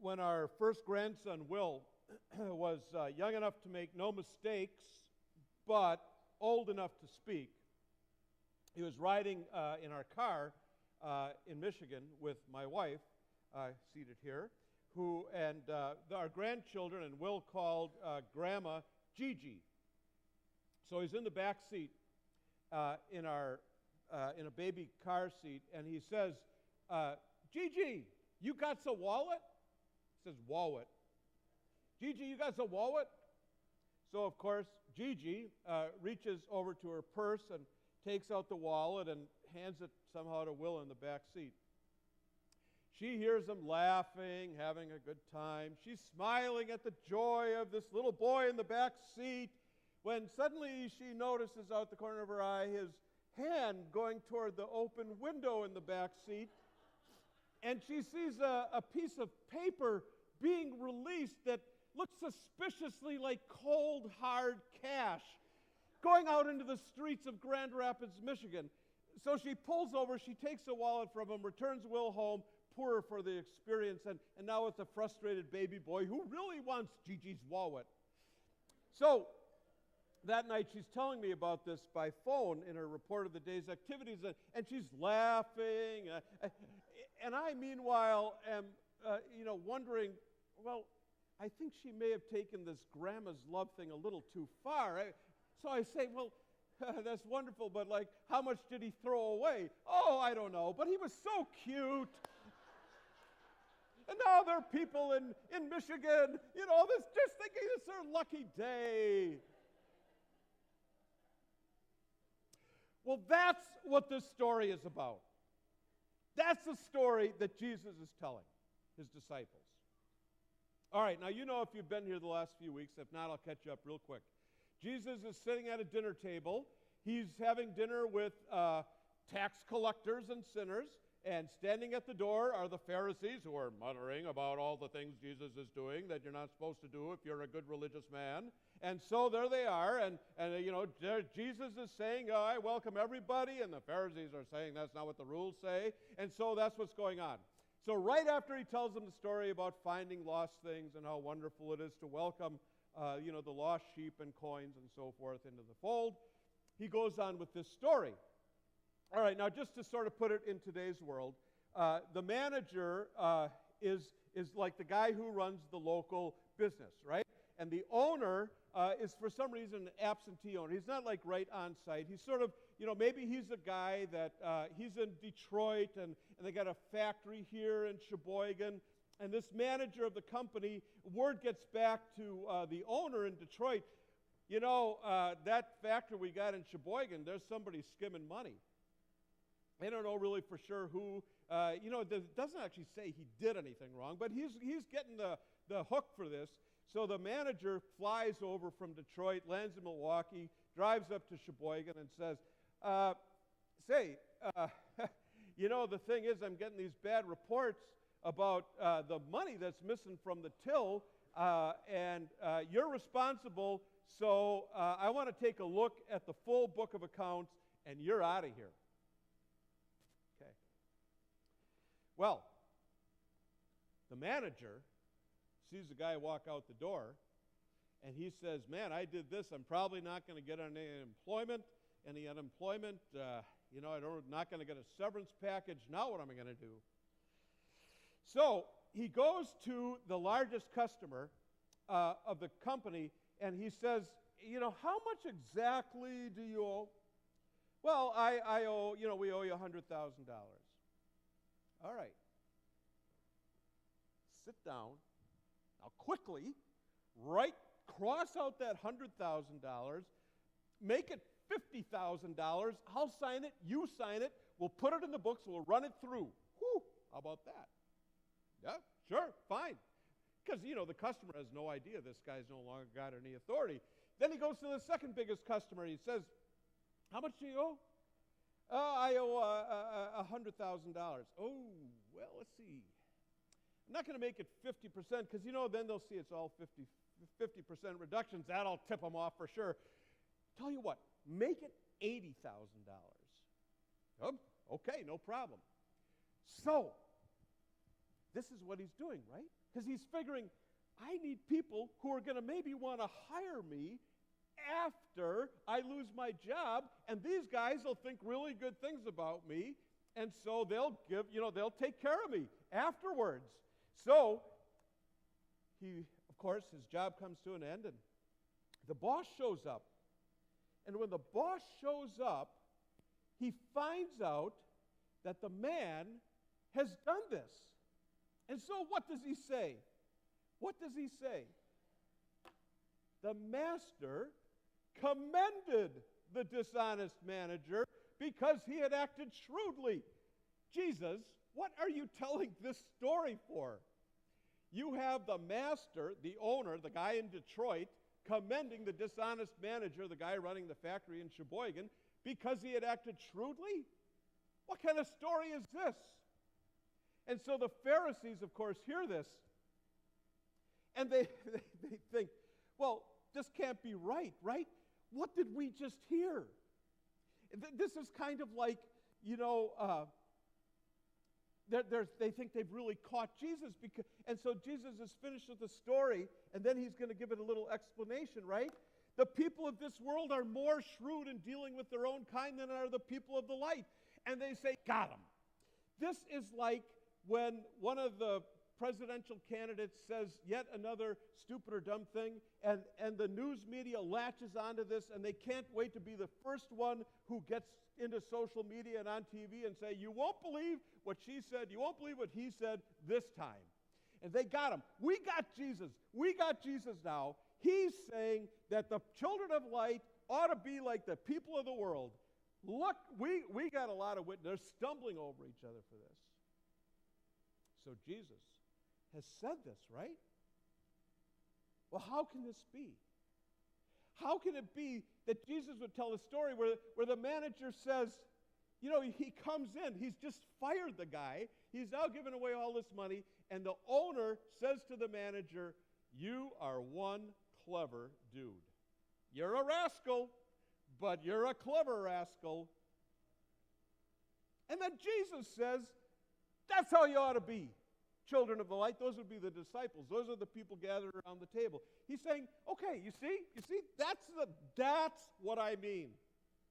when our first grandson, Will, was young enough to make no mistakes, but old enough to speak, he was riding in our car in Michigan with my wife, seated here, our grandchildren, and Will called Grandma Gigi. So he's in the back seat in a baby car seat, and he says, Gigi, you got a wallet? He says, wallet. Gigi, you got a wallet? So, of course, Gigi reaches over to her purse and takes out the wallet and hands it somehow to Will in the back seat. She hears him laughing, having a good time. She's smiling at the joy of this little boy in the back seat when suddenly she notices out the corner of her eye his hand going toward the open window in the back seat. And she sees a piece of paper being released that looks suspiciously like cold, hard cash going out into the streets of Grand Rapids, Michigan. So she pulls over, she takes the wallet from him, returns Will home, poorer for the experience, and now with a frustrated baby boy who really wants Gigi's wallet. So that night she's telling me about this by phone in her report of the day's activities, and she's laughing. And I, meanwhile, am wondering, well, I think she may have taken this grandma's love thing a little too far. So I say, well, that's wonderful, but how much did he throw away? Oh, I don't know, but he was so cute. And now there are people in Michigan, just thinking it's their lucky day. Well, that's what this story is about. That's the story that Jesus is telling his disciples. All right, now if you've been here the last few weeks. If not, I'll catch you up real quick. Jesus is sitting at a dinner table. He's having dinner with tax collectors and sinners. And standing at the door are the Pharisees, who are muttering about all the things Jesus is doing that you're not supposed to do if you're a good religious man. And so there they are, and Jesus is saying, I welcome everybody, and the Pharisees are saying that's not what the rules say. And so that's what's going on. So right after he tells them the story about finding lost things and how wonderful it is to welcome the lost sheep and coins and so forth into the fold, he goes on with this story. All right, now just to sort of put it in today's world, the manager is like the guy who runs the local business, right? And the owner is for some reason an absentee owner. He's not like right on site. He's sort of, maybe he's a guy that he's in Detroit and they got a factory here in Sheboygan. And this manager of the company, word gets back to the owner in Detroit, that factory we got in Sheboygan, there's somebody skimming money. They don't know really for sure who. It doesn't actually say he did anything wrong, but he's getting the hook for this. So the manager flies over from Detroit, lands in Milwaukee, drives up to Sheboygan and says, the thing is I'm getting these bad reports about the money that's missing from the till, and you're responsible, so I want to take a look at the full book of accounts, and you're out of here. Okay. Well, the manager sees the guy walk out the door, and he says, man, I did this. I'm probably not going to get any unemployment. I'm not going to get a severance package. Now what am I going to do? So he goes to the largest customer of the company, and he says, how much exactly do you owe? Well, I owe, we owe you $100,000. All right. Sit down. Now quickly, cross out that $100,000, make it $50,000. I'll sign it, you sign it, we'll put it in the books, we'll run it through. Whew, how about that? Yeah, sure, fine. Because, the customer has no idea this guy's no longer got any authority. Then he goes to the second biggest customer. He says, how much do you owe? I owe $100,000. Oh, well, let's see. I'm not going to make it 50% because, then they'll see it's all 50% reductions. That'll tip them off for sure. Tell you what, make it $80,000. Oh, okay, no problem. So, this is what he's doing, right? Because he's figuring, I need people who are going to maybe want to hire me after I lose my job, and these guys will think really good things about me, and so they'll take care of me afterwards. So he, of course, his job comes to an end, and the boss shows up. And when the boss shows up, he finds out that the man has done this. And so what does he say? What does he say? The master commended the dishonest manager because he had acted shrewdly. Jesus, what are you telling this story for? You have the master, the owner, the guy in Detroit, commending the dishonest manager, the guy running the factory in Sheboygan, because he had acted shrewdly? What kind of story is this? And so the Pharisees, of course, hear this, and they think, well, this can't be right, right? What did we just hear? This is kind of like, they think they've really caught Jesus, and so Jesus is finished with the story, and then he's going to give it a little explanation, right? The people of this world are more shrewd in dealing with their own kind than are the people of the light. And they say, got him. This is like when one of the presidential candidates says yet another stupid or dumb thing, and the news media latches onto this, and they can't wait to be the first one who gets into social media and on TV and say, you won't believe what she said, you won't believe what he said this time. And they got him. We got Jesus. We got Jesus now. He's saying that the children of light ought to be like the people of the world. Look, we got a lot of witnesses. They're stumbling over each other for this. So Jesus has said this, right? Well, how can this be? How can it be that Jesus would tell a story where the manager says, he comes in, he's just fired the guy, he's now giving away all this money, and the owner says to the manager, you are one clever dude. You're a rascal, but you're a clever rascal. And then Jesus says, that's how you ought to be. Children of the light, those would be the disciples. Those are the people gathered around the table. He's saying, okay, you see, that's what I mean.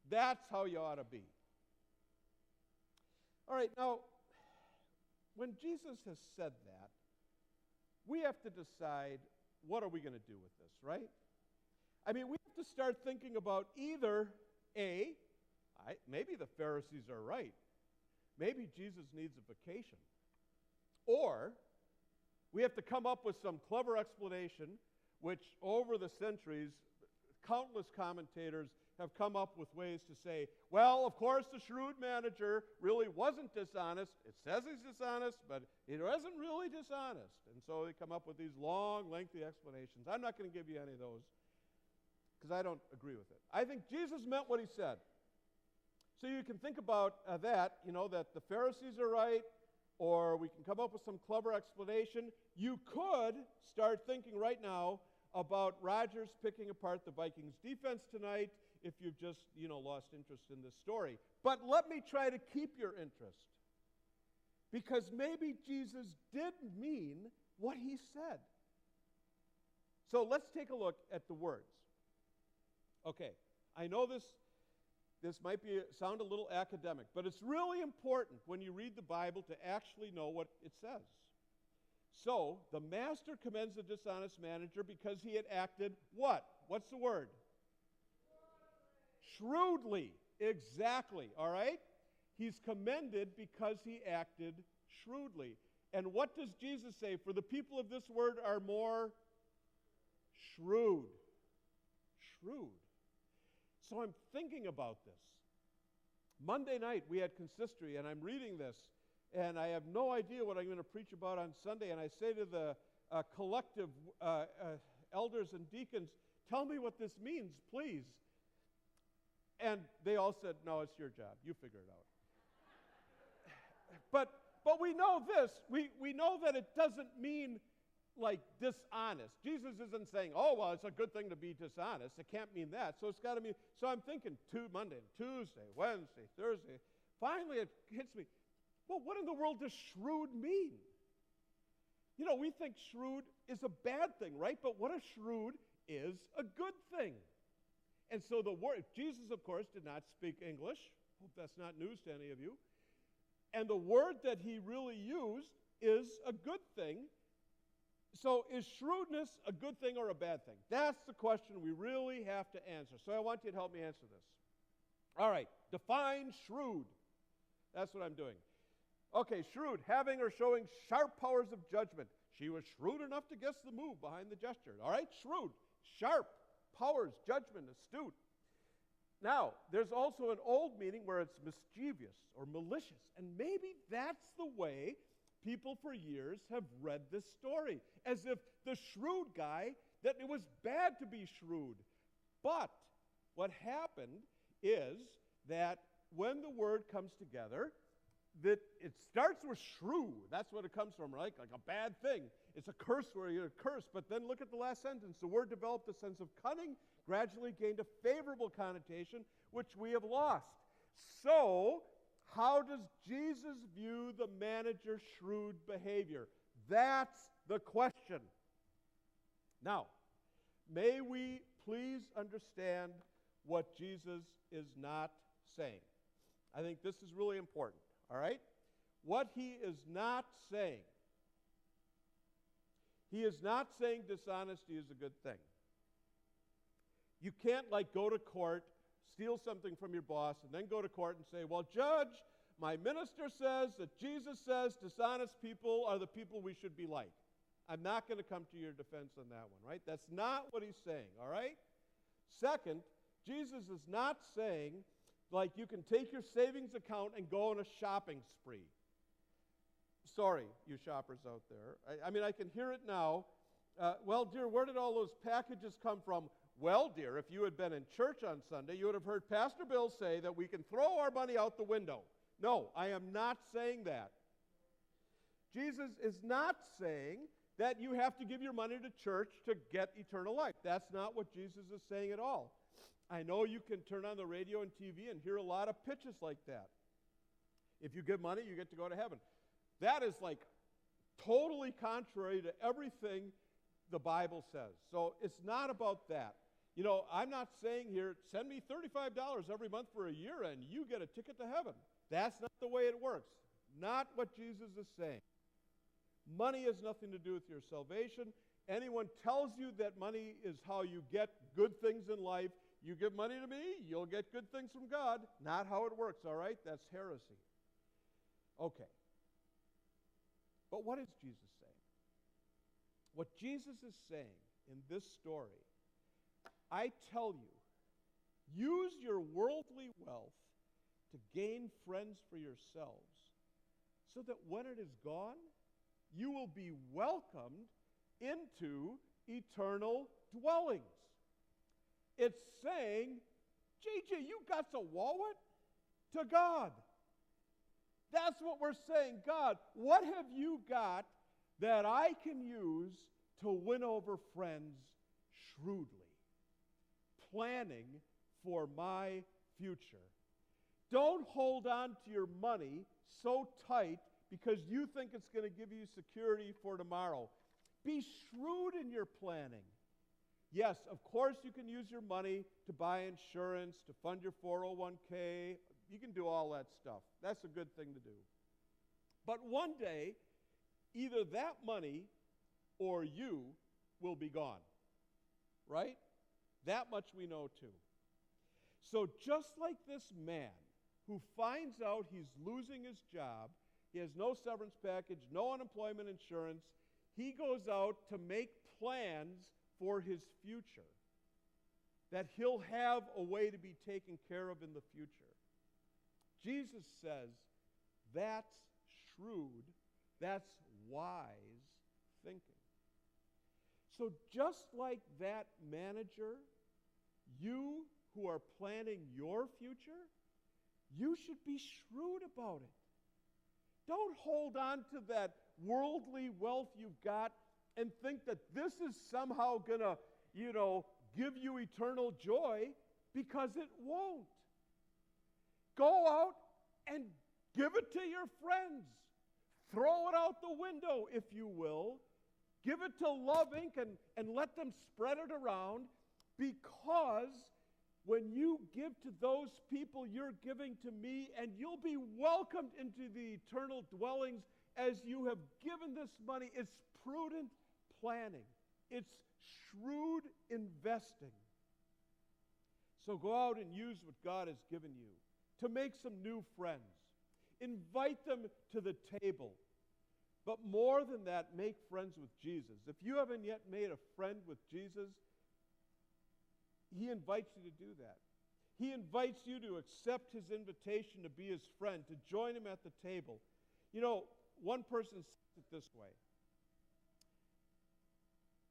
That's how you ought to be. All right, now, when Jesus has said that, we have to decide, what are we going to do with this, right? I mean, we have to start thinking about either, maybe the Pharisees are right. Maybe Jesus needs a vacation. Or we have to come up with some clever explanation, which over the centuries, countless commentators have come up with ways to say, well, of course, the shrewd manager really wasn't dishonest. It says he's dishonest, but he wasn't really dishonest. And so they come up with these long, lengthy explanations. I'm not going to give you any of those because I don't agree with it. I think Jesus meant what he said. So you can think about that the Pharisees are right, or we can come up with some clever explanation. You could start thinking right now about Rodgers picking apart the Vikings defense tonight if you've just, lost interest in this story. But let me try to keep your interest, because maybe Jesus did mean what he said. So let's take a look at the words. Okay, I know this might sound a little academic, but it's really important when you read the Bible to actually know what it says. So, the master commends the dishonest manager because he had acted what? What's the word? Shrewdly. Exactly, all right? He's commended because he acted shrewdly. And what does Jesus say? For the people of this word are more shrewd. Shrewd. So I'm thinking about this. Monday night we had consistory, and I'm reading this, and I have no idea what I'm going to preach about on Sunday, and I say to the collective elders and deacons, tell me what this means, please. And they all said, no, it's your job. You figure it out. But we know this. We know that it doesn't mean like dishonest. Jesus isn't saying, oh, well, it's a good thing to be dishonest. It can't mean that. So it's got to mean, so I'm thinking Monday, Tuesday, Wednesday, Thursday. Finally, it hits me. Well, what in the world does shrewd mean? we think shrewd is a bad thing, right? But what if shrewd is a good thing? And so the word, Jesus, of course, did not speak English. Hope that's not news to any of you. And the word that he really used is a good thing. So is shrewdness a good thing or a bad thing? That's the question we really have to answer. So I want you to help me answer this. All right, define shrewd. That's what I'm doing. Okay, shrewd, having or showing sharp powers of judgment. She was shrewd enough to guess the move behind the gesture. All right, shrewd, sharp, powers, judgment, astute. Now, there's also an old meaning where it's mischievous or malicious, and maybe that's the way people for years have read this story, as if the shrewd guy, that it was bad to be shrewd. But what happened is that when the word comes together, that it starts with shrew. That's what it comes from, right? Like a bad thing. It's a curse word, a curse. But then look at the last sentence. The word developed a sense of cunning, gradually gained a favorable connotation, which we have lost. So, how does Jesus view the manager's shrewd behavior? That's the question. Now, may we please understand what Jesus is not saying. I think this is really important, all right? What he is not saying. He is not saying dishonesty is a good thing. You can't, go to court, steal something from your boss, and then go to court and say, well, judge, my minister says that Jesus says dishonest people are the people we should be like. I'm not going to come to your defense on that one, right? That's not what he's saying, all right? Second, Jesus is not saying, you can take your savings account and go on a shopping spree. Sorry, you shoppers out there. I can hear it now. Well, dear, where did all those packages come from? Well, dear, if you had been in church on Sunday, you would have heard Pastor Bill say that we can throw our money out the window. No, I am not saying that. Jesus is not saying that you have to give your money to church to get eternal life. That's not what Jesus is saying at all. I know you can turn on the radio and TV and hear a lot of pitches like that. If you give money, you get to go to heaven. That is totally contrary to everything the Bible says. So it's not about that. I'm not saying here, send me $35 every month for a year and you get a ticket to heaven. That's not the way it works. Not what Jesus is saying. Money has nothing to do with your salvation. Anyone tells you that money is how you get good things in life, you give money to me, you'll get good things from God. Not how it works, all right? That's heresy. Okay. But what is Jesus saying? What Jesus is saying in this story, I tell you, use your worldly wealth to gain friends for yourselves, so that when it is gone, you will be welcomed into eternal dwellings. It's saying, JJ, you got to wallet to God. That's what we're saying. God, what have you got that I can use to win over friends shrewdly? Planning for my future. Don't hold on to your money so tight because you think it's going to give you security for tomorrow. Be shrewd in your planning. Yes, of course you can use your money to buy insurance, to fund your 401k. You can do all that stuff. That's a good thing to do. But one day, either that money or you will be gone. Right? That much we know too. So just like this man who finds out he's losing his job, he has no severance package, no unemployment insurance, he goes out to make plans for his future, that he'll have a way to be taken care of in the future. Jesus says that's shrewd, that's wise thinking. So just like that manager, you who are planning your future, you should be shrewd about it. Don't hold on to that worldly wealth you've got and think that this is somehow going to, give you eternal joy, because it won't. Go out and give it to your friends. Throw it out the window, if you will, Give it to Love Inc. and let them spread it around, because when you give to those people, you're giving to me, and you'll be welcomed into the eternal dwellings as you have given this money. It's prudent planning. It's shrewd investing. So go out and use what God has given you to make some new friends. Invite them to the table. But more than that, make friends with Jesus. If you haven't yet made a friend with Jesus, he invites you to do that. He invites you to accept his invitation to be his friend, to join him at the table. You know, one person says it this way: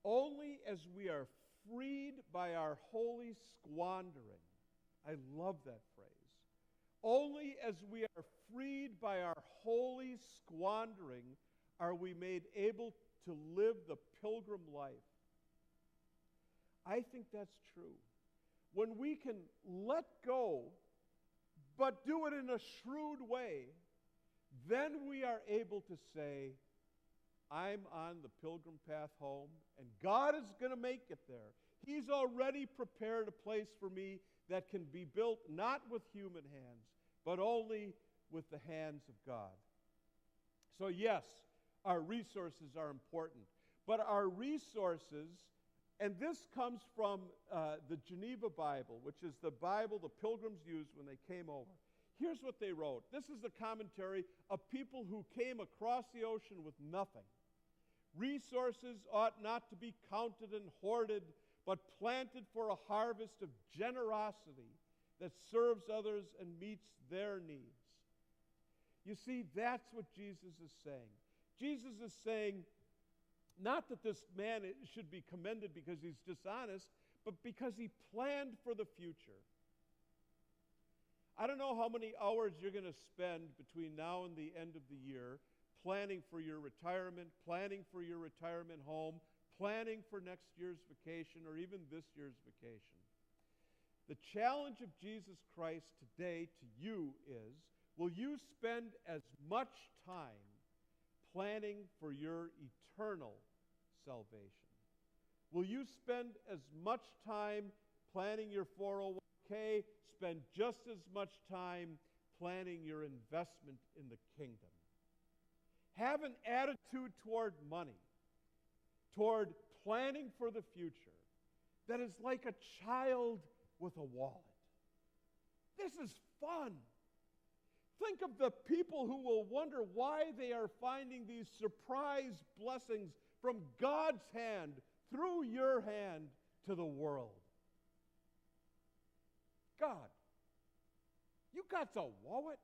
only as we are freed by our holy squandering. I love that phrase. Only as we are freed by our holy squandering are we made able to live the pilgrim life. I think that's true. When we can let go, but do it in a shrewd way, then we are able to say, I'm on the pilgrim path home, and God is going to make it there. He's already prepared a place for me that can be built not with human hands, but only with the hands of God. So yes, our resources are important, but our resources, and this comes from the Geneva Bible, which is the Bible the pilgrims used when they came over. Here's what they wrote. This is the commentary of people who came across the ocean with nothing. Resources ought not to be counted and hoarded, but planted for a harvest of generosity that serves others and meets their needs. You see, that's what Jesus is saying. Jesus is saying, not that this man should be commended because he's dishonest, but because he planned for the future. I don't know how many hours you're going to spend between now and the end of the year planning for your retirement, planning for your retirement home, planning for next year's vacation, or even this year's vacation. The challenge of Jesus Christ today to you is, will you spend as much time planning for your eternal salvation? Will you spend as much time planning your 401k, spend just as much time planning your investment in the kingdom? Have an attitude toward money, toward planning for the future, that is like a child with a wallet. This is fun. Think of the people who will wonder why they are finding these surprise blessings from God's hand, through your hand, to the world. God, you got a wallet?